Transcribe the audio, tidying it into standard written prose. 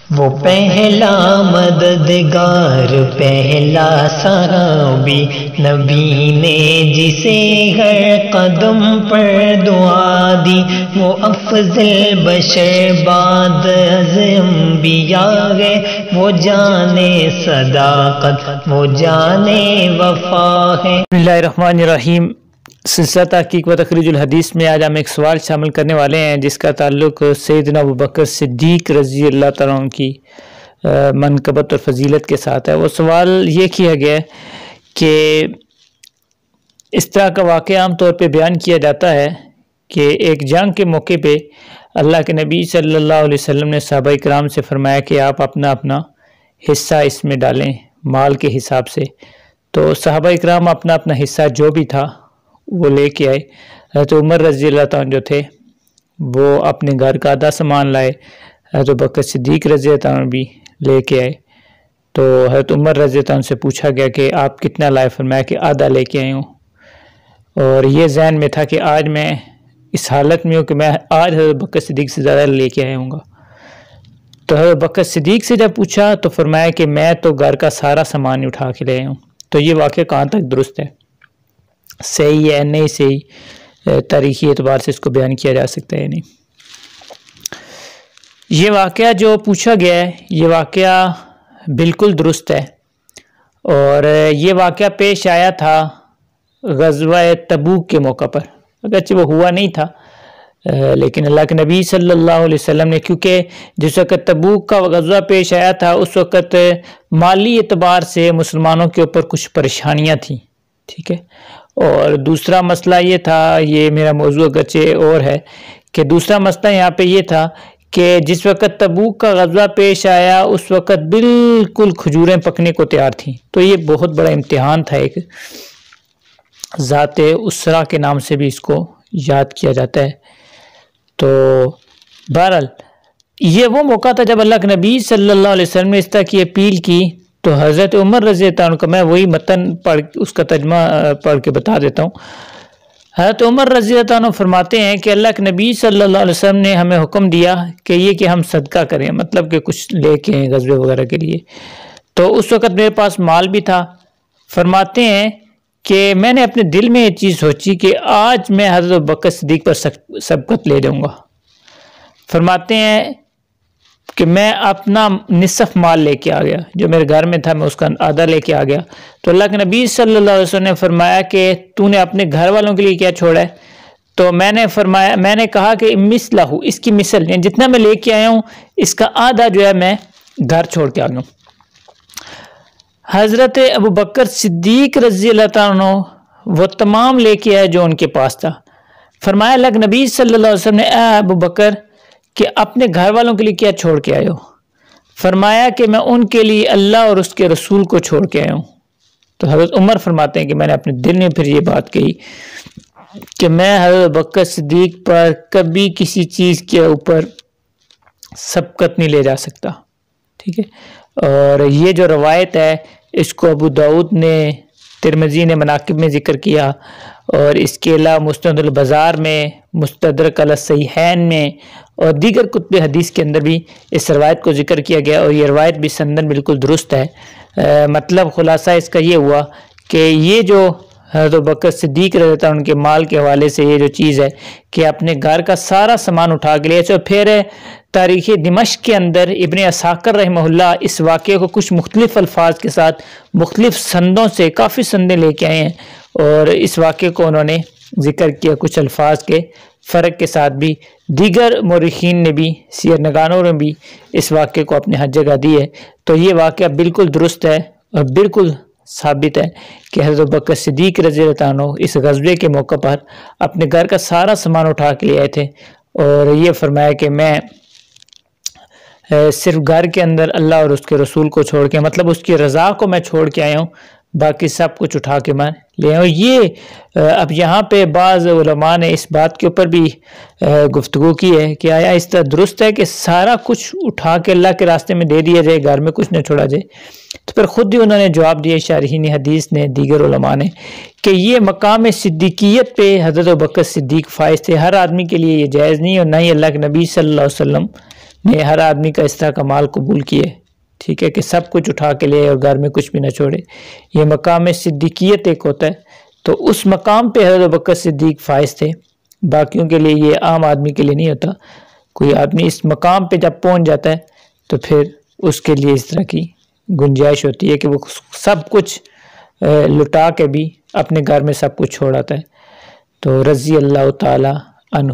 وہ پہلا مددگار پہلا صحابی نبی نے جسے ہر قدم پر دعا دی، وہ افضل بشر بعد از انبیاء ہے، وہ جانے صداقت وہ جانے وفا ہے۔ بسم اللہ الرحمن الرحیم۔ سلسلہ تحقیق و تخریج الحدیث میں آج ہم ایک سوال شامل کرنے والے ہیں جس کا تعلق سیدنا ابوبکر صدیق رضی اللہ تعالیٰ عنہ کی منقبت اور فضیلت کے ساتھ ہے۔ وہ سوال یہ کیا گیا ہے کہ اس طرح کا واقعہ عام طور پہ بیان کیا جاتا ہے کہ ایک جنگ کے موقع پہ اللہ کے نبی صلی اللہ علیہ وسلم نے صحابہ کرام سے فرمایا کہ آپ اپنا اپنا حصہ اس میں ڈالیں مال کے حساب سے۔ تو صحابہ کرام اپنا اپنا حصہ جو بھی تھا وہ لے کے آئے۔ حضرت عمر رضی اللہ تعالیٰ جو تھے وہ اپنے گھر کا آدھا سامان لائے، حضرت ابوبکر صدیق رضی اللہ تعالیٰ بھی لے کے آئے۔ تو حضرت عمر رضی اللہ تعالیٰ سے پوچھا گیا کہ آپ کتنا لائے؟ فرمایا کہ آدھا لے کے آئے ہوں، اور یہ ذہن میں تھا کہ آج میں اس حالت میں ہوں کہ میں آج حضرت ابوبکر صدیق سے زیادہ لے کے آیا ہوں گا۔ تو حضرت ابوبکر صدیق سے جب پوچھا تو فرمایا کہ میں تو گھر کا سارا سامان ہی اٹھا کے لے آیا ہوں۔ تو یہ واقعہ کہاں تک درست ہے، صحیح ہے نہیں صحیح، تاریخی اعتبار سے اس کو بیان کیا جا سکتا ہے نہیں؟ یہ واقعہ جو پوچھا گیا ہے یہ واقعہ بالکل درست ہے، اور یہ واقعہ پیش آیا تھا غزوہ تبوک کے موقع پر، اگرچہ وہ ہوا نہیں تھا لیکن اللہ کے نبی صلی اللہ علیہ وسلم نے، کیونکہ جس وقت تبوک کا غزوہ پیش آیا تھا اس وقت مالی اعتبار سے مسلمانوں کے اوپر کچھ پریشانیاں تھیں، ٹھیک ہے۔ اور دوسرا مسئلہ یہ تھا، یہ میرا موضوع اگرچہ اور ہے، کہ دوسرا مسئلہ یہاں پہ یہ تھا کہ جس وقت تبوک کا غزوہ پیش آیا اس وقت بالکل کھجوریں پکنے کو تیار تھیں۔ تو یہ بہت بڑا امتحان تھا، ایک ذات اسرا کے نام سے بھی اس کو یاد کیا جاتا ہے۔ تو بہرحال یہ وہ موقع تھا جب اللہ کے نبی صلی اللہ علیہ وسلم نے اس طرح کی اپیل کی۔ تو حضرت عمر رضی اللہ عنہ کا میں وہی متن پڑھ اس کا ترجمہ پڑھ کے بتا دیتا ہوں۔ حضرت عمر رضی اللہ عنہ فرماتے ہیں کہ اللہ کے نبی صلی اللہ علیہ وسلم نے ہمیں حکم دیا کہ یہ کہ ہم صدقہ کریں، مطلب کہ کچھ لے کے ہیں غزوے وغیرہ کے لیے۔ تو اس وقت میرے پاس مال بھی تھا۔ فرماتے ہیں کہ میں نے اپنے دل میں یہ چیز سوچی کہ آج میں حضرت ابوبکر صدیق پر سبقت لے جاؤں گا۔ فرماتے ہیں کہ میں اپنا نصف مال لے کے آ گیا، جو میرے گھر میں تھا میں اس کا آدھا لے کے آ گیا۔ تو اللہ کے نبی صلی اللہ علیہ وسلم نے فرمایا کہ تو نے اپنے گھر والوں کے لیے کیا چھوڑا ہے؟ تو میں نے کہا کہ مثلہ، اس کی مثل، یعنی جتنا میں لے کے آیا ہوں اس کا آدھا جو ہے میں گھر چھوڑ کے آ گیا ہوں۔ حضرت ابوبکر صدیق رضی اللہ عنہ وہ تمام لے کے آئے جو ان کے پاس تھا۔ فرمایا اللہ کے نبی صلی اللہ علیہ وسلم نے، اے ابوبکر کہ اپنے گھر والوں کے لیے کیا چھوڑ کے آئے ہو؟ فرمایا کہ میں ان کے لیے اللہ اور اس کے رسول کو چھوڑ کے آیا ہوں۔ تو حضرت عمر فرماتے ہیں کہ میں نے اپنے دل میں پھر یہ بات کہی کہ میں حضرت ابوبکر صدیق پر کبھی کسی چیز کے اوپر سبقت نہیں لے جا سکتا، ٹھیک ہے۔ اور یہ جو روایت ہے اس کو ابو داؤد نے، ترمذی نے مناقب میں ذکر کیا، اور اس کے علاوہ مسند البزار میں، مستدرک علی الصحیحین میں اور دیگر کتب حدیث کے اندر بھی اس روایت کو ذکر کیا گیا، اور یہ روایت بھی سندن بالکل درست ہے۔ مطلب خلاصہ اس کا یہ ہوا کہ یہ جو حضرت ابوبکر صدیق رضی اللہ عنہ کے مال کے حوالے سے یہ جو چیز ہے کہ اپنے گھر کا سارا سامان اٹھا کے لیا۔ تو پھر تاریخ دمشق کے اندر ابن عساکر رحمہ اللہ اس واقعے کو کچھ مختلف الفاظ کے ساتھ مختلف سندوں سے کافی سندیں لے کے آئے ہیں، اور اس واقعے کو انہوں نے ذکر کیا کچھ الفاظ کے فرق کے ساتھ بھی۔ دیگر مورخین نے بھی، سیر نگاروں نے بھی اس واقعے کو اپنے ہر جگہ دی ہے۔ تو یہ واقعہ بالکل درست ہے اور بالکل ثابت ہے کہ حضرت ابوبکر صدیق رضی اللہ عنہ اس غزوے کے موقع پر اپنے گھر کا سارا سامان اٹھا کے لے آئے تھے، اور یہ فرمایا کہ میں صرف گھر کے اندر اللہ اور اس کے رسول کو چھوڑ کے، مطلب اس کی رضا کو میں چھوڑ کے آیا ہوں، باقی سب کچھ اٹھا کے میں لے آیا ہوں۔ یہ اب یہاں پہ بعض علماء نے اس بات کے اوپر بھی گفتگو کی ہے کہ آیا اس طرح درست ہے کہ سارا کچھ اٹھا کے اللہ کے راستے میں دے دیا جائے، گھر میں کچھ نہ چھوڑا جائے؟ تو پھر خود ہی انہوں نے جواب دیا، شارحین حدیث نے، دیگر علماء نے، کہ یہ مقام صدیقیت پہ حضرت ابوبکر صدیق فائز تھے، ہر آدمی کے لیے یہ جائز نہیں، اور نہ ہی اللہ کے نبی صلی اللہ علیہ وسلم نے ہر آدمی کا اس طرح کا مال قبول کیے، ٹھیک ہے، کہ سب کچھ اٹھا کے لے اور گھر میں کچھ بھی نہ چھوڑے۔ یہ مقام صدیقیت ایک ہوتا ہے، تو اس مقام پہ حضرت ابوبکر صدیق فائز تھے، باقیوں کے لیے یہ عام آدمی کے لیے نہیں ہوتا۔ کوئی آدمی اس مقام پہ جب پہنچ جاتا ہے تو پھر اس کے لیے اس طرح کی گنجائش ہوتی ہے کہ وہ سب کچھ لٹا کے بھی اپنے گھر میں سب کچھ چھوڑ آتا ہے۔ تو رضی اللہ تعالی عنہ